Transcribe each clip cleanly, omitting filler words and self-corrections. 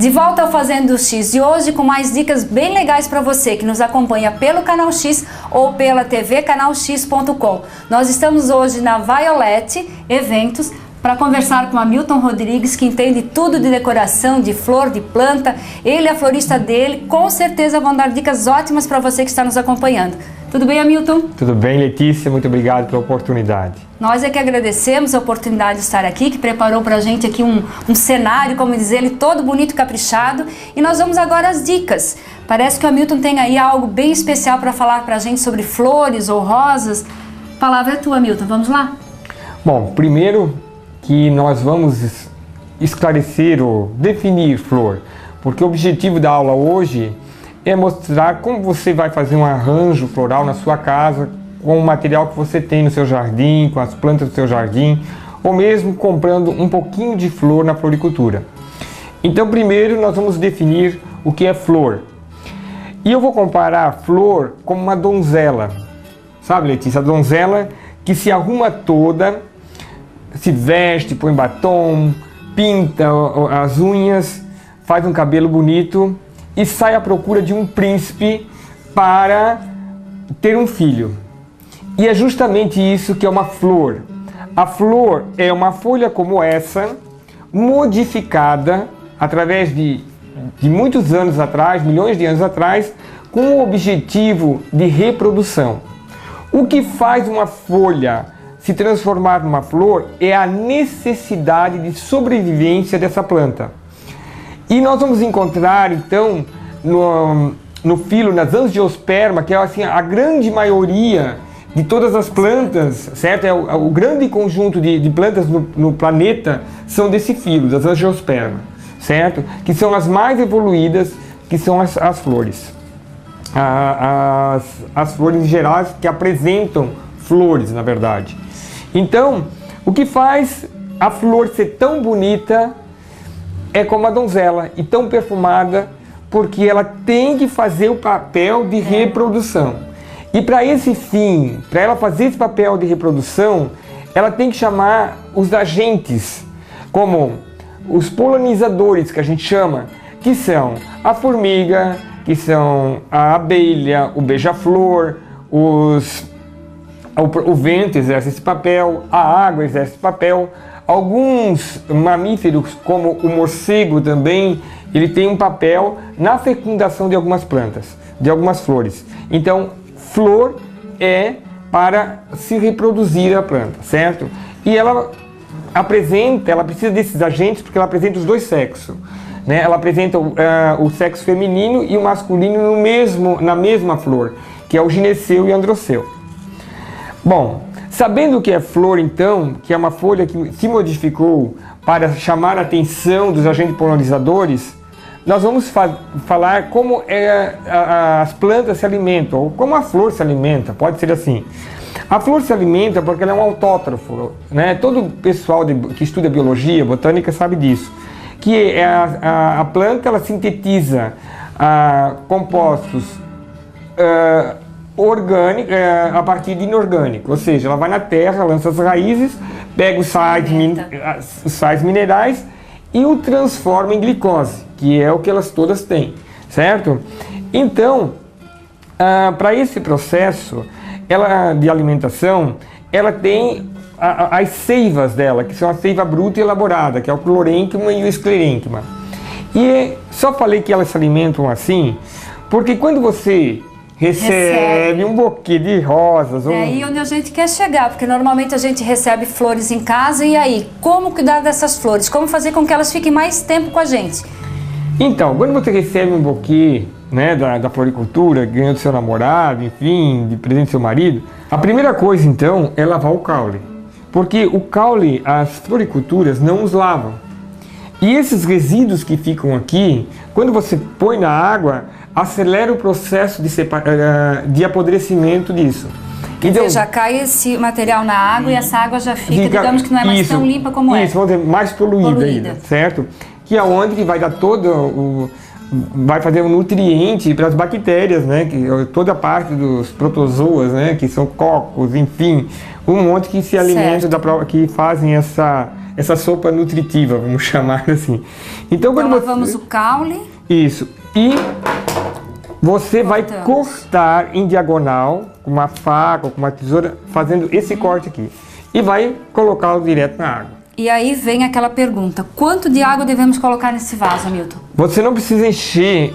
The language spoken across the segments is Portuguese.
De volta ao Fazendo X e hoje com mais dicas bem legais para você que nos acompanha pelo Canal X ou pela TV canalx.com. Nós estamos hoje na Violet Eventos para conversar com o Hamilton Rodrigues, que entende tudo de decoração, de flor, de planta. Ele é a florista dele, com certeza vão dar dicas ótimas para você que está nos acompanhando. Tudo bem, Hamilton? Tudo bem, Letícia, muito obrigado pela oportunidade. Nós é que agradecemos a oportunidade de estar aqui, que preparou para a gente aqui um cenário, como diz ele, todo bonito e caprichado. E nós vamos agora às dicas. Parece que o Hamilton tem aí algo bem especial para falar para a gente sobre flores ou rosas. A palavra é tua, Hamilton, vamos lá? Bom, primeiro que nós vamos esclarecer ou definir flor, porque o objetivo da aula hoje é mostrar como você vai fazer um arranjo floral na sua casa, com o material que você tem no seu jardim, com as plantas do seu jardim, ou mesmo comprando um pouquinho de flor na floricultura. Então, primeiro nós vamos definir o que é flor. E eu vou comparar a flor como uma donzela. Sabe, Letícia, a donzela que se arruma toda, se veste, põe batom, pinta as unhas, faz um cabelo bonito e sai à procura de um príncipe para ter um filho. E é justamente isso que é uma flor. A flor é uma folha como essa, modificada através de muitos anos atrás, milhões de anos atrás, com o objetivo de reprodução. O que faz uma folha se transformar numa flor é a necessidade de sobrevivência dessa planta. E nós vamos encontrar, então, no filo, nas angiospermas, que é assim, a grande maioria de todas as plantas, certo? O grande conjunto de plantas no planeta são desse filo, das angiospermas, certo? Que são as mais evoluídas, que são as flores. As flores em geral que apresentam flores, na verdade. Então, o que faz a flor ser tão bonita é como a donzela e tão perfumada, porque ela tem que fazer o papel de reprodução. E para esse fim, para ela fazer esse papel de reprodução, ela tem que chamar os agentes, como os polinizadores, que a gente chama, que são a formiga, que são a abelha, o beija-flor, o vento exerce esse papel, a água exerce esse papel. Alguns mamíferos, como o morcego também, ele tem um papel na fecundação de algumas plantas, de algumas flores. Então, flor é para se reproduzir a planta, certo? E ela precisa desses agentes porque ela apresenta os dois sexos, né? Ela apresenta o sexo feminino e o masculino na mesma flor, que é o gineceu e androceu. Bom, sabendo o que é flor, então, que é uma folha que se modificou para chamar a atenção dos agentes polinizadores, nós vamos falar como as plantas se alimentam, ou como a flor se alimenta, pode ser assim. A flor se alimenta porque ela é um autótrofo, né? Todo pessoal que estuda biologia, botânica, sabe disso. Que a planta ela sintetiza compostos orgânico, a partir de inorgânico, ou seja, ela vai na terra, lança as raízes, pega os sais minerais e o transforma em glicose, que é o que elas todas têm, certo? Então, para esse processo de alimentação, ela tem as seivas dela, que são a seiva bruta e elaborada, que é o clorênquima e o esclerênquima. E só falei que elas se alimentam assim, porque quando você recebe um buquê de rosas. É aí onde a gente quer chegar, porque normalmente a gente recebe flores em casa, e aí, como cuidar dessas flores? Como fazer com que elas fiquem mais tempo com a gente? Então, quando você recebe um buquê, né, da floricultura, ganhou do seu namorado, enfim, de presente do seu marido, a primeira coisa, então, é lavar o caule. Porque o caule, as floriculturas não os lavam. E esses resíduos que ficam aqui, quando você põe na água, acelera o processo de apodrecimento disso. Então, já cai esse material na água e essa água já fica, digamos que não é mais tão limpa como é. Isso, vamos dizer, mais poluída ainda, certo? Que é onde que vai dar vai fazer um nutriente para as bactérias, né? Toda a parte dos protozoas, né? Que são cocos, enfim, um monte que se alimentam, que fazem essa sopa nutritiva, vamos chamar assim. Então lavamos o caule. Isso. E você vai cortar em diagonal, com uma faca ou com uma tesoura, fazendo esse corte aqui. E vai colocá-lo direto na água. E aí vem aquela pergunta, quanto de água devemos colocar nesse vaso, Hamilton? Você não precisa encher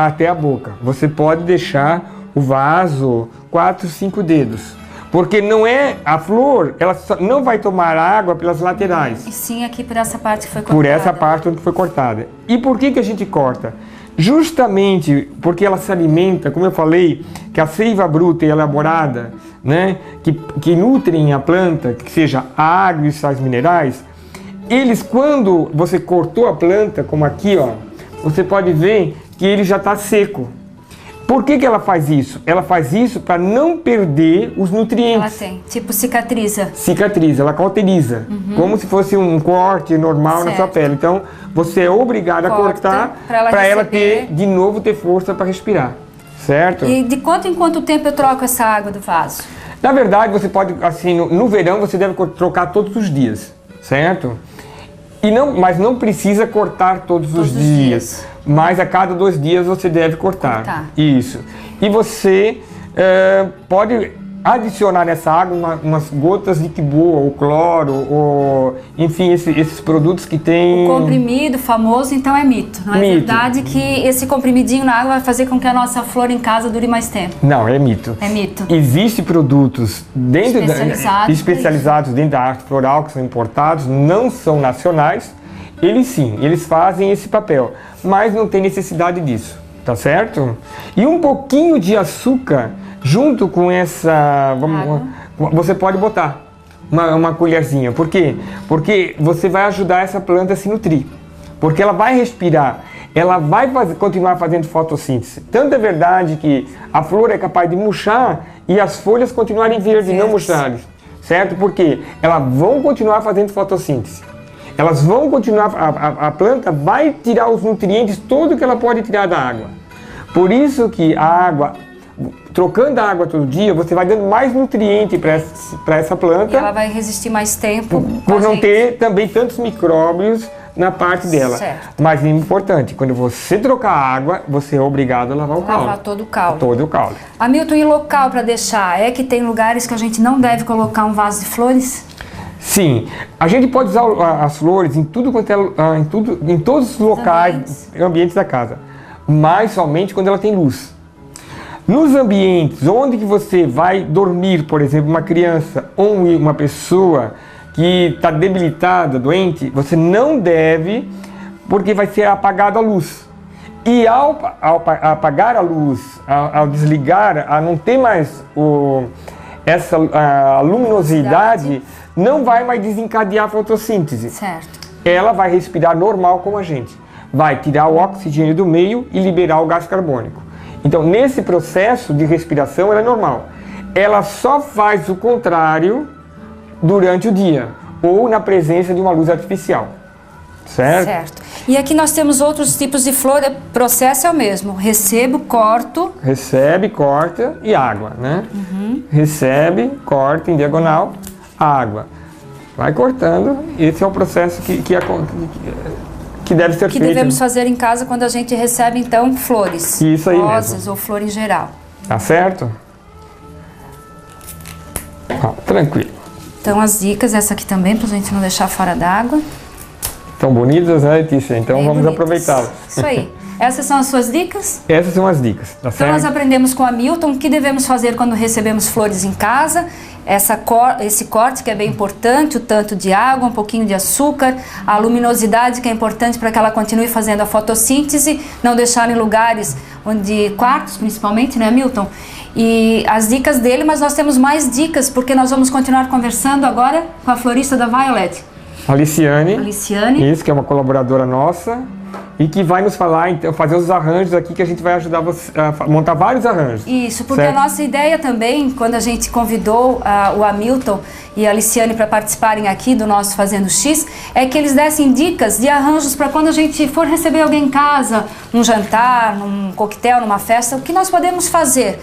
até a boca. Você pode deixar o vaso 4, 5 dedos. Porque não é a flor, ela não vai tomar água pelas laterais. E sim aqui por essa parte que foi cortada. Por essa parte onde foi cortada. E por que a gente corta? Justamente porque ela se alimenta, como eu falei, que a seiva bruta e elaborada, né, que nutrem a planta, que seja água e sais minerais, eles, quando você cortou a planta, como aqui, ó, você pode ver que ele já está seco. Por que ela faz isso? Ela faz isso para não perder os nutrientes. Ela tem, tipo cicatriza. Cicatriza, ela cauteriza, como se fosse um corte normal na sua pele. Então, você é obrigado a cortar para ela de novo ter força para respirar, certo? E de quanto em quanto tempo eu troco essa água do vaso? Na verdade, você pode, assim, no verão você deve trocar todos os dias, certo? Mas não precisa cortar todos os dias. Mas a cada 2 dias você deve cortar. Isso. E você pode adicionar nessa água umas gotas de quiboa, ou cloro, ou enfim, esses produtos que tem... O comprimido famoso, então, é mito. Não é verdade que esse comprimidinho na água vai fazer com que a nossa flor em casa dure mais tempo? Não, é mito. É mito. Existem produtos especializados dentro da arte floral, que são importados, não são nacionais. Eles sim, eles fazem esse papel, mas não tem necessidade disso, tá certo? E um pouquinho de açúcar junto com essa... você pode botar uma colherzinha. Por quê? Porque você vai ajudar essa planta a se nutrir. Porque ela vai respirar, ela vai continuar fazendo fotossíntese. Tanto é verdade que a flor é capaz de murchar e as folhas continuarem verdes, não murcharem. Certo? Porque elas vão continuar fazendo fotossíntese. Elas vão continuar, a planta vai tirar os nutrientes todo que ela pode tirar da água. Por isso que a água, trocando a água todo dia, você vai dando mais nutriente para essa planta. E ela vai resistir mais tempo. Por não ter também tantos micróbios na parte dela. Certo. Mas é importante, quando você trocar a água, você é obrigado a lavar o caule. Lavar todo o caule. Todo o caule. Hamilton, e local para deixar? É que tem lugares que a gente não deve colocar um vaso de flores? Sim, a gente pode usar as flores em tudo quanto em todos os locais, ambientes da casa, mas somente quando ela tem luz. Nos ambientes onde que você vai dormir, por exemplo, uma criança ou uma pessoa que está debilitada, doente, você não deve, porque vai ser apagada a luz. E ao apagar a luz, ao desligar, a não ter mais a luminosidade, não vai mais desencadear a fotossíntese. Certo. Ela vai respirar normal como a gente. Vai tirar o oxigênio do meio e liberar o gás carbônico. Então, nesse processo de respiração, ela é normal. Ela só faz o contrário durante o dia, ou na presença de uma luz artificial. Certo? Certo. E aqui nós temos outros tipos de flor, o processo é o mesmo. Recebo, corto. Recebe, corta e água, né? Recebe, corta em diagonal, água. Vai cortando, esse é o processo que deve ser feito. Que devemos fazer em casa quando a gente recebe, então, flores. Isso aí rosas mesmo. Ou flor em geral. Tá certo? Tranquilo. Então, as dicas, essa aqui também, para a gente não deixar fora d'água. Estão bonitas, né, Letícia? Então vamos aproveitá-las. Isso aí. Essas são as suas dicas? Essas são as dicas, tá certo? Então nós aprendemos com a Hamilton o que devemos fazer quando recebemos flores em casa, esse corte que é bem importante, o tanto de água, um pouquinho de açúcar, a luminosidade que é importante para que ela continue fazendo a fotossíntese, não deixar em lugares onde, quartos principalmente, né, Hamilton? E as dicas dele, mas nós temos mais dicas, porque nós vamos continuar conversando agora com a florista da Violet. Aliciane, isso, que é uma colaboradora nossa e que vai nos falar, então, fazer os arranjos aqui, que a gente vai ajudar você a montar vários arranjos. Isso, porque certo? A nossa ideia também, quando a gente convidou o Hamilton e a Aliciane para participarem aqui do nosso Fazendo X, é que eles dessem dicas de arranjos para quando a gente for receber alguém em casa, num jantar, num coquetel, numa festa, o que nós podemos fazer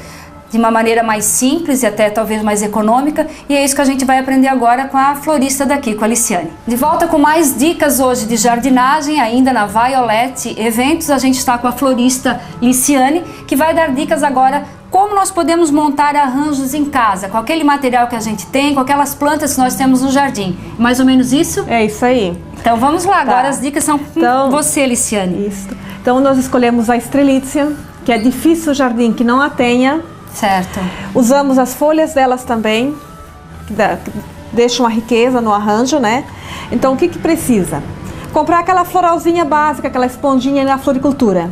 de uma maneira mais simples e até talvez mais econômica, e é isso que a gente vai aprender agora com a florista daqui, com a Liciane. De volta com mais dicas hoje de jardinagem, ainda na Violet Eventos. A gente está com a florista Liciane, que vai dar dicas agora como nós podemos montar arranjos em casa, com aquele material que a gente tem, com aquelas plantas que nós temos no jardim. Mais ou menos isso? É isso aí. Então vamos lá, agora as dicas são com você, Liciane. Isso. Então nós escolhemos a Strelitzia, que é difícil o jardim que não a tenha. Certo. Usamos as folhas delas também, que deixam uma riqueza no arranjo, né? Então o que precisa? Comprar aquela floralzinha básica, aquela esponjinha na floricultura.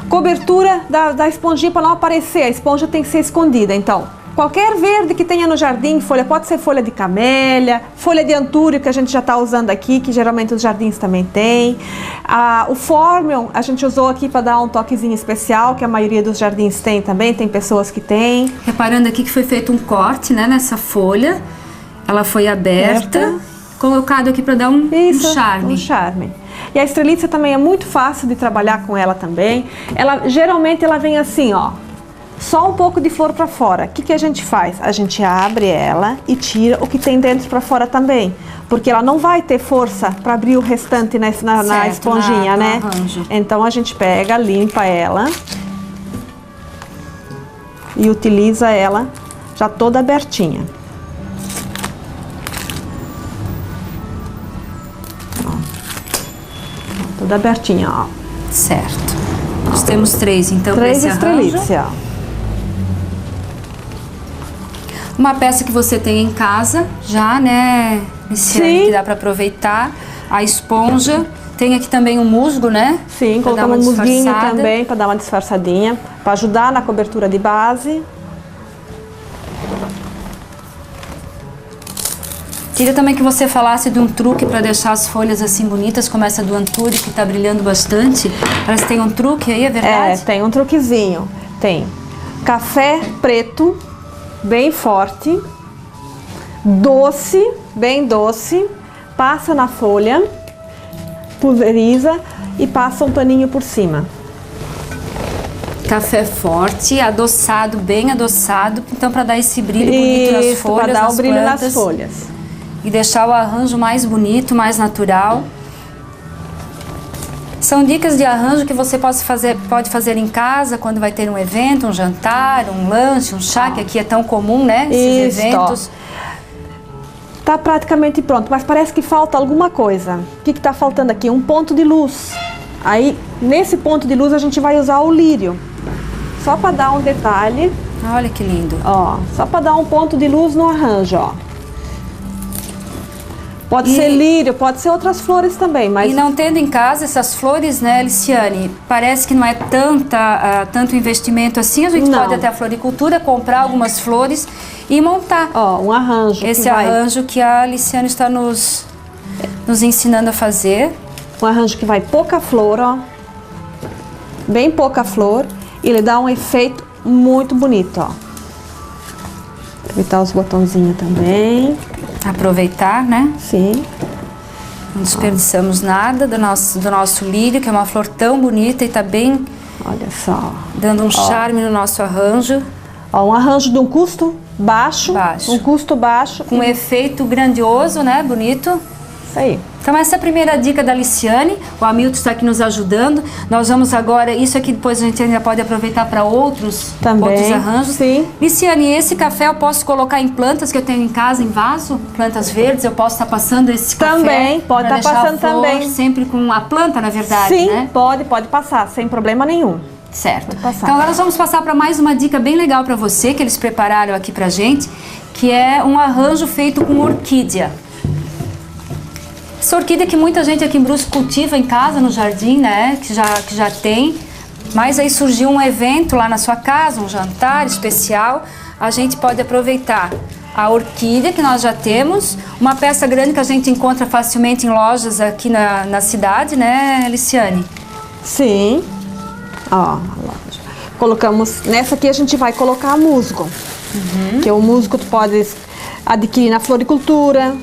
Cobertura da esponjinha para não aparecer, a esponja tem que ser escondida. Então, qualquer verde que tenha no jardim, folha, pode ser folha de camélia, folha de antúrio que a gente já está usando aqui, que geralmente os jardins também tem. O Formion a gente usou aqui para dar um toquezinho especial, que a maioria dos jardins tem também, tem pessoas que tem. Reparando aqui que foi feito um corte, né, nessa folha, ela foi aberta, colocado aqui para dar um charme. Um charme. E a Strelitzia também é muito fácil de trabalhar com ela também. Geralmente ela vem assim, ó, só um pouco de flor para fora. O que a gente faz? A gente abre ela e tira o que tem dentro para fora também, porque ela não vai ter força para abrir o restante na esponjinha, né? Arranjo. Então a gente pega, limpa ela e utiliza ela já toda abertinha. Toda abertinha, ó. Certo. Nós temos 3, então, 3 Strelitzia. Uma peça que você tem em casa já, né, Liciane, que dá para aproveitar. A esponja. Tem aqui também um musgo, né? Sim, colocamos um musguinho também para dar uma disfarçadinha, para ajudar na cobertura de base. Queria também que você falasse de um truque para deixar as folhas assim bonitas, como essa do antúrio, que está brilhando bastante. Parece que tem um truque aí, é verdade? É, tem um truquezinho. Tem café preto, bem forte, doce, bem doce, passa na folha, pulveriza e passa um paninho por cima. Café forte, adoçado, bem adoçado, então para dar esse brilho bonito nas folhas, para dar um brilho plantas, nas folhas. E deixar o arranjo mais bonito, mais natural. São dicas de arranjo que você pode fazer em casa quando vai ter um evento, um jantar, um lanche, um chá, que aqui é tão comum, né? Esses eventos. Tá praticamente pronto, mas parece que falta alguma coisa. O que está faltando aqui? Um ponto de luz. Aí, nesse ponto de luz, a gente vai usar o lírio. Só para dar um detalhe. Olha que lindo. Ó, só para dar um ponto de luz no arranjo, ó. Pode ser lírio, pode ser outras flores também, mas... E não tendo em casa essas flores, né, Liciane, parece que não é tanto investimento assim. A gente pode até a floricultura comprar algumas flores e montar. Ó, um arranjo. Esse arranjo que a Liciane está nos ensinando a fazer. Um arranjo que vai pouca flor, ó. Bem pouca flor. E ele dá um efeito muito bonito, ó. Aproveitar os botãozinhos também. Aproveitar, né? Sim. Não desperdiçamos nada do nosso lírio, que é uma flor tão bonita e tá bem... Olha só. Dando um charme no nosso arranjo. Ó, um arranjo de um custo baixo. Um custo baixo. Com um efeito grandioso, né? Bonito. Isso aí. Então essa é a primeira dica da Liciane. O Hamilton está aqui nos ajudando. Nós vamos agora, isso aqui depois a gente ainda pode aproveitar para outros arranjos. Sim. Liciane, esse café eu posso colocar em plantas que eu tenho em casa, em vaso? Plantas verdes, eu posso estar passando esse café? Também, pode estar passando também. Sempre com a planta, na verdade, sim, né? Pode passar, sem problema nenhum. Certo. Então agora nós vamos passar para mais uma dica bem legal para você, que eles prepararam aqui pra gente, que é um arranjo feito com orquídea. Essa orquídea que muita gente aqui em Brusque cultiva em casa, no jardim, né? Que já tem. Mas aí surgiu um evento lá na sua casa, um jantar especial. A gente pode aproveitar a orquídea que nós já temos. Uma peça grande que a gente encontra facilmente em lojas aqui na cidade, né, Liciane? Sim. Ó, colocamos... Nessa aqui a gente vai colocar musgo. Que o musgo tu pode adquirir na floricultura.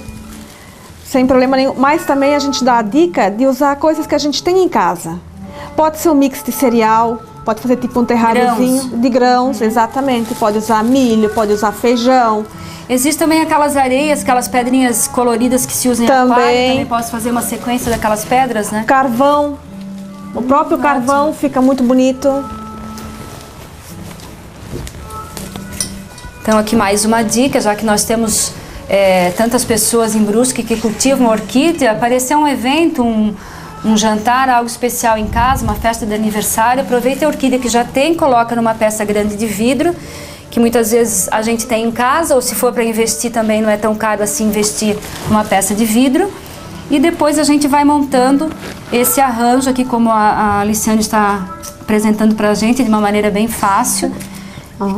Sem problema nenhum, mas também a gente dá a dica de usar coisas que a gente tem em casa. Pode ser um mix de cereal, Pode fazer tipo um terráriozinho de grãos, exatamente. Pode usar milho, pode usar feijão. Existem também aquelas areias, aquelas pedrinhas coloridas que se usam em aquário. Também posso fazer uma sequência daquelas pedras, né? Carvão. O próprio carvão fica muito bonito. Então aqui mais uma dica, já que nós temos tantas pessoas em Brusque que cultivam orquídea, aparecer um evento, um jantar, algo especial em casa, uma festa de aniversário, aproveita a orquídea que já tem, coloca numa peça grande de vidro, que muitas vezes a gente tem em casa, ou se for para investir também não é tão caro assim investir numa peça de vidro. E depois a gente vai montando esse arranjo aqui, como a Aliciane está apresentando para a gente, de uma maneira bem fácil.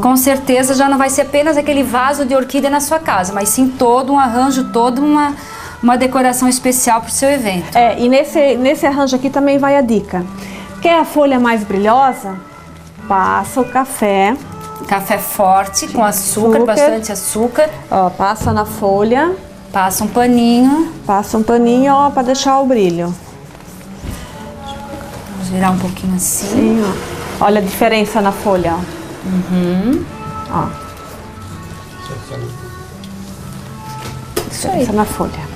Com certeza já não vai ser apenas aquele vaso de orquídea na sua casa, mas sim todo um arranjo, toda uma decoração especial para o seu evento. E nesse arranjo aqui também vai a dica. Quer a folha mais brilhosa? Passa o café. Café forte, com açúcar, bastante açúcar. Ó, passa na folha. Passa um paninho. Passa um paninho, ó, para deixar o brilho. Vamos virar um pouquinho assim. Sim, ó. Olha a diferença na folha, ó. Ó. Isso aí. Na folha.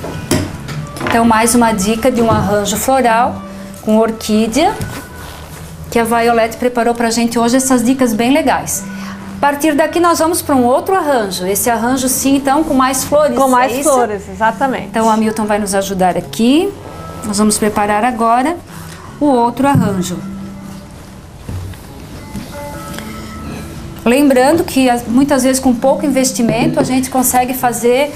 Então, mais uma dica de um arranjo floral com orquídea que a Violette preparou pra gente hoje, essas dicas bem legais. A partir daqui nós vamos para um outro arranjo. Esse arranjo sim, então, com mais flores. Com mais flores, exatamente. Então, o Hamilton vai nos ajudar aqui. Nós vamos preparar agora o outro arranjo. Lembrando que muitas vezes com pouco investimento a gente consegue fazer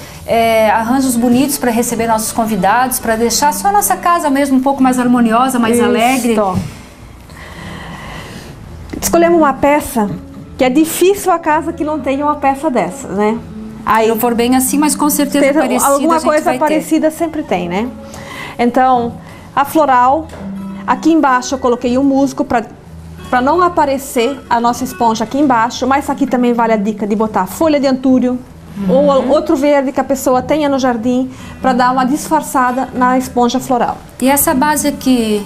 arranjos bonitos para receber nossos convidados, para deixar só a nossa casa mesmo um pouco mais harmoniosa, mais alegre. Escolhemos uma peça que é difícil a casa que não tenha uma peça dessa, né? Aí, não for bem assim, mas com certeza parecida, alguma coisa parecida sempre tem, né? Então, a floral, aqui embaixo eu coloquei um musgo para não aparecer a nossa esponja aqui embaixo, mas aqui também vale a dica de botar folha de antúrio ou outro verde que a pessoa tenha no jardim para dar uma disfarçada na esponja floral. E essa base aqui?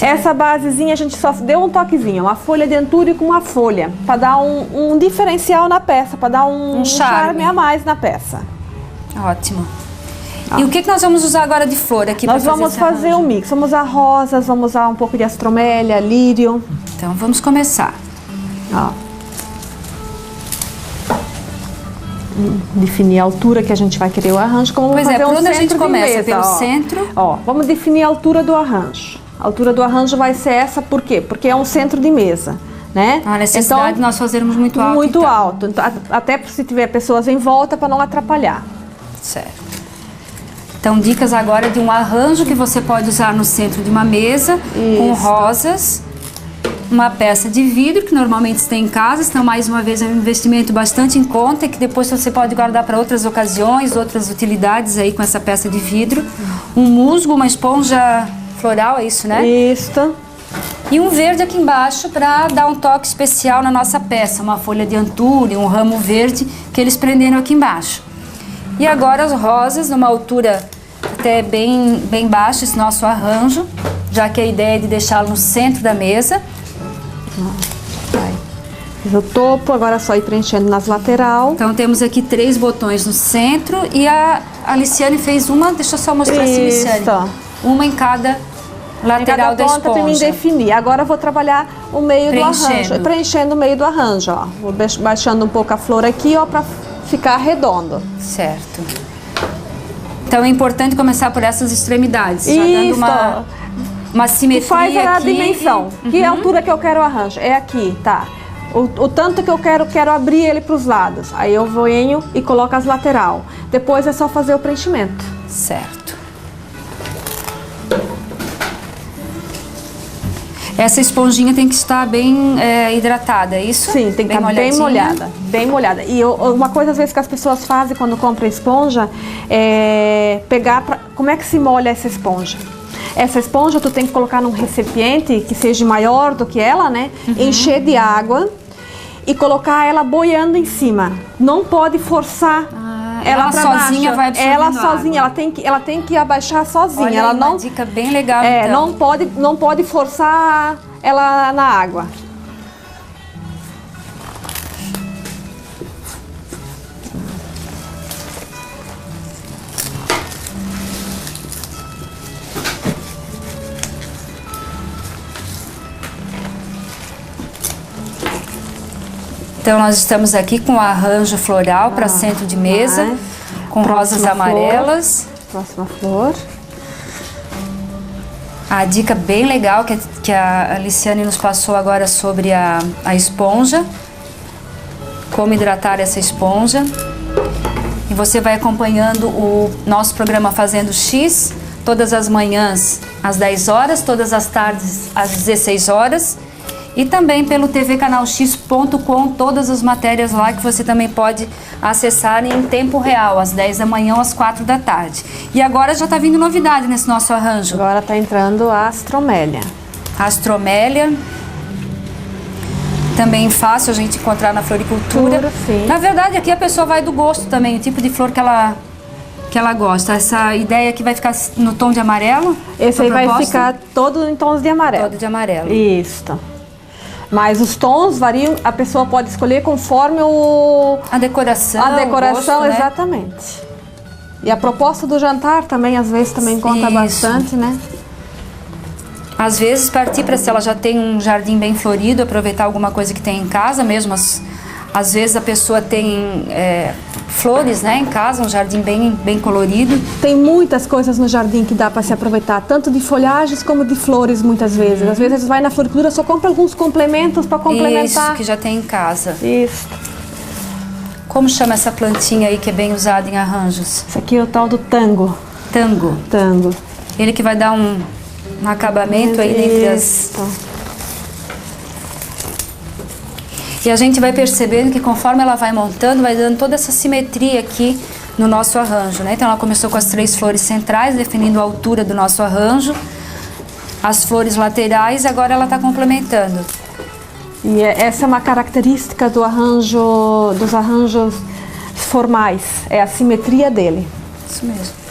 Essa basezinha a gente só deu um toquezinho, uma folha de antúrio com uma folha, para dar um diferencial na peça, para dar um charme a mais na peça. Ótimo. E o que nós vamos usar agora de flor aqui? Nós vamos fazer um mix, vamos usar rosas, vamos usar um pouco de astromélia, lírio. Então vamos começar. Ó. Definir a altura que a gente vai querer o arranjo. Como pois fazer por onde a gente começa? Pelo centro? Ó, vamos definir a altura do arranjo. A altura do arranjo vai ser essa, por quê? Porque é um centro de mesa, né? A necessidade de nós fazermos muito alto. Muito então. alto. Até se tiver pessoas em volta para não atrapalhar. Certo. Então, dicas agora de um arranjo que você pode usar no centro de uma mesa, com rosas, uma peça de vidro, que normalmente você tem em casa. Então, mais uma vez, é um investimento bastante em conta e que depois você pode guardar para outras ocasiões, outras utilidades aí com essa peça de vidro. Um musgo, uma esponja floral, é isso, né? Isso. E um verde aqui embaixo para dar um toque especial na nossa peça, uma folha de antúrio, um ramo verde que eles prenderam aqui embaixo. E agora as rosas, numa altura até bem baixa, esse nosso arranjo, já que a ideia é de deixá-lo no centro da mesa. Fiz o topo, agora é só ir preenchendo nas laterais. Então temos aqui 3 botões no centro e a Aliciane fez uma, deixa eu só mostrar assim, Aliciane. Uma em cada lateral da esponja. Para mim definir. Agora eu vou trabalhar o meio do arranjo, preenchendo o meio do arranjo, ó. Vou baixando um pouco a flor aqui, ó, para ficar redondo. Certo. Então é importante começar por essas extremidades, já dando uma simetria. Faz a dimensão. Que altura que eu quero o arranjo? É aqui, tá? O tanto que eu quero abrir ele para os lados. Aí eu venho e coloco as lateral. Depois é só fazer o preenchimento. Certo. Essa esponjinha tem que estar bem hidratada, é isso? Sim, tem que estar bem molhada. Bem molhada. E uma coisa, às vezes, que as pessoas fazem quando compram esponja é pegar... Como é que se molha essa esponja? Essa esponja tu tem que colocar num recipiente que seja maior do que ela, né? Encher de água e colocar ela boiando em cima. Não pode forçar ela sozinha baixo. Vai absorvendo ela sozinha, ela tem que abaixar sozinha. Olha, ela uma dica bem legal, então. Não pode forçar ela na água. Então nós estamos aqui com o arranjo floral para centro de mesa, com rosas amarelas. Próxima flor. A dica bem legal que a Aliciane nos passou agora sobre a esponja. Como hidratar essa esponja. E você vai acompanhando o nosso programa Fazendo X, todas as manhãs às 10 horas, todas as tardes às 16 horas. E também pelo tvcanalx.com, todas as matérias lá que você também pode acessar em tempo real, às 10 da manhã ou às 4 da tarde. E agora já está vindo novidade nesse nosso arranjo. Agora está entrando a astromélia. Astromélia. Também fácil a gente encontrar na floricultura. Sim. Na verdade, aqui a pessoa vai do gosto também, o tipo de flor que ela gosta. Essa ideia aqui vai ficar no tom de amarelo? Esse aí vai ficar todo em tons de amarelo. Todo de amarelo. Isso. Mas os tons variam, a pessoa pode escolher conforme a decoração. A decoração, o gosto, exatamente. E a proposta do jantar também, às vezes, também conta bastante, né? Às vezes partir para, se ela já tem um jardim bem florido, aproveitar alguma coisa que tem em casa mesmo. Às vezes a pessoa tem flores, né, em casa, um jardim bem colorido. Tem muitas coisas no jardim que dá para se aproveitar, tanto de folhagens como de flores, muitas vezes. Às vezes vai na floricultura, só compra alguns complementos para complementar. Isso, que já tem em casa. Isso. Como chama essa plantinha aí que é bem usada em arranjos? Esse aqui é o tal do tango. Tango. Tango. Ele que vai dar um acabamento aí entre as... E a gente vai percebendo que conforme ela vai montando, vai dando toda essa simetria aqui no nosso arranjo, né? Então ela começou com as 3 flores centrais, definindo a altura do nosso arranjo, as flores laterais, e agora ela está complementando. E essa é uma característica do arranjo, dos arranjos formais, é a simetria dele. Isso mesmo.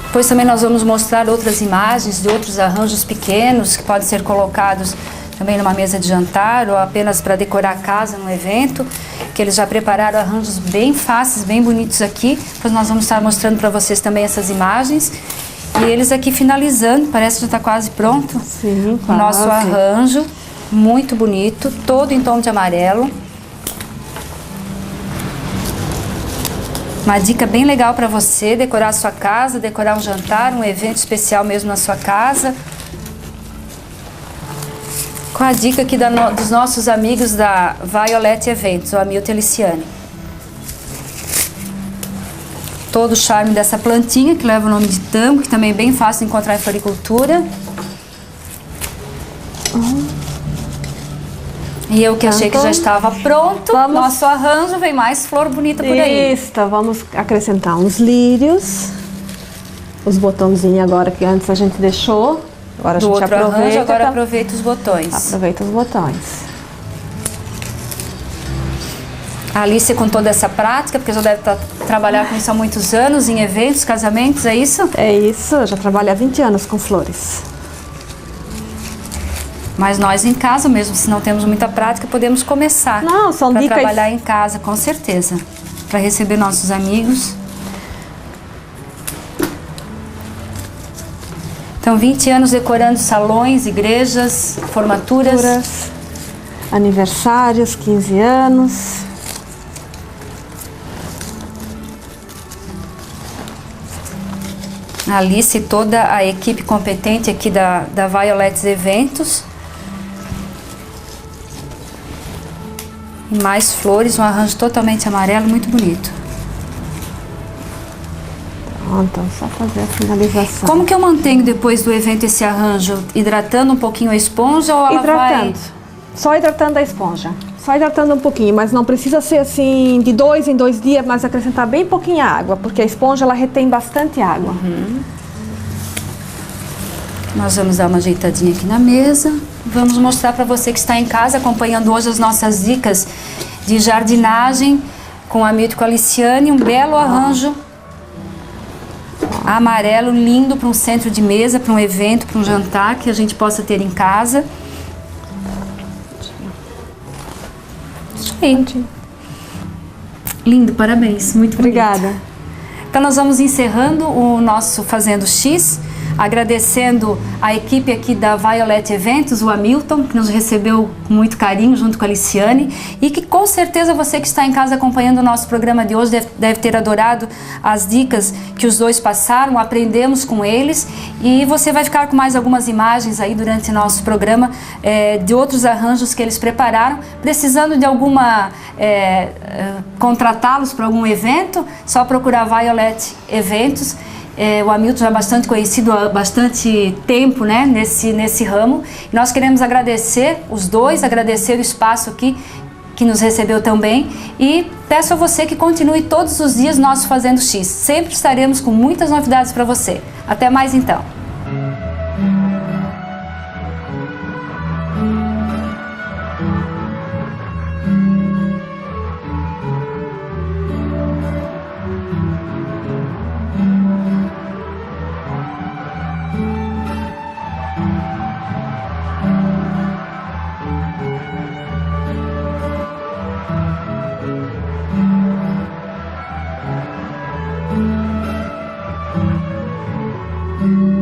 Depois também nós vamos mostrar outras imagens de outros arranjos pequenos que podem ser colocados também numa mesa de jantar ou apenas para decorar a casa num evento, que eles já prepararam arranjos bem fáceis, bem bonitos aqui. Depois nós vamos estar mostrando para vocês também essas imagens. E eles aqui finalizando, parece que já está quase pronto. Sim, o nosso arranjo, muito bonito, todo em tom de amarelo. Uma dica bem legal para você decorar a sua casa, decorar um jantar, um evento especial mesmo na sua casa. Com a dica aqui dos nossos amigos da Violet Eventos, o Hamilton e a Aliciane. Todo o charme dessa plantinha, que leva o nome de tango, que também é bem fácil de encontrar em floricultura. E eu que achei que já estava pronto, nosso arranjo, vem mais flor bonita por aí. Isso, vamos acrescentar uns lírios, os botãozinhos agora que antes a gente deixou. Agora a gente aproveita. Arranjo, agora aproveita os botões. Aproveita os botões. A Alice com toda essa prática, porque já deve trabalhar com isso há muitos anos, em eventos, casamentos, é isso? É isso, eu já trabalho há 20 anos com flores. Mas nós em casa mesmo, se não temos muita prática, podemos começar. Não, são dicas. Para trabalhar em casa, com certeza. Para receber nossos amigos. Então, 20 anos decorando salões, igrejas, formaturas. Aniversários, 15 anos. A Alice e toda a equipe competente aqui da Violet Eventos. E mais flores, um arranjo totalmente amarelo, muito bonito. Então, só fazer a finalização. Como que eu mantenho depois do evento esse arranjo? Hidratando um pouquinho a esponja ou ela vai... Só hidratando a esponja. Só hidratando um pouquinho, mas não precisa ser assim de 2 em 2 dias, mas acrescentar bem pouquinha água, porque a esponja ela retém bastante água. Nós vamos dar uma ajeitadinha aqui na mesa. Vamos mostrar para você que está em casa acompanhando hoje as nossas dicas de jardinagem com a Hamilton e com a Aliciane. Um belo arranjo amarelo, lindo para um centro de mesa, para um evento, para um jantar que a gente possa ter em casa. Isso aí. Lindo, parabéns, muito bonito. Obrigada. Então nós vamos encerrando o nosso Fazendo X. agradecendo a equipe aqui da Violet Eventos, o Hamilton, que nos recebeu com muito carinho junto com a Liciane, e que com certeza você que está em casa acompanhando o nosso programa de hoje deve ter adorado as dicas que os dois passaram, aprendemos com eles, e você vai ficar com mais algumas imagens aí durante o nosso programa de outros arranjos que eles prepararam. Precisando de alguma contratá-los para algum evento, só procurar Violet Eventos. O Hamilton já é bastante conhecido há bastante tempo, né, nesse ramo. E nós queremos agradecer os dois, agradecer o espaço aqui que nos recebeu também, e peço a você que continue todos os dias nosso Fazendo X. Sempre estaremos com muitas novidades para você. Até mais então. Thank you.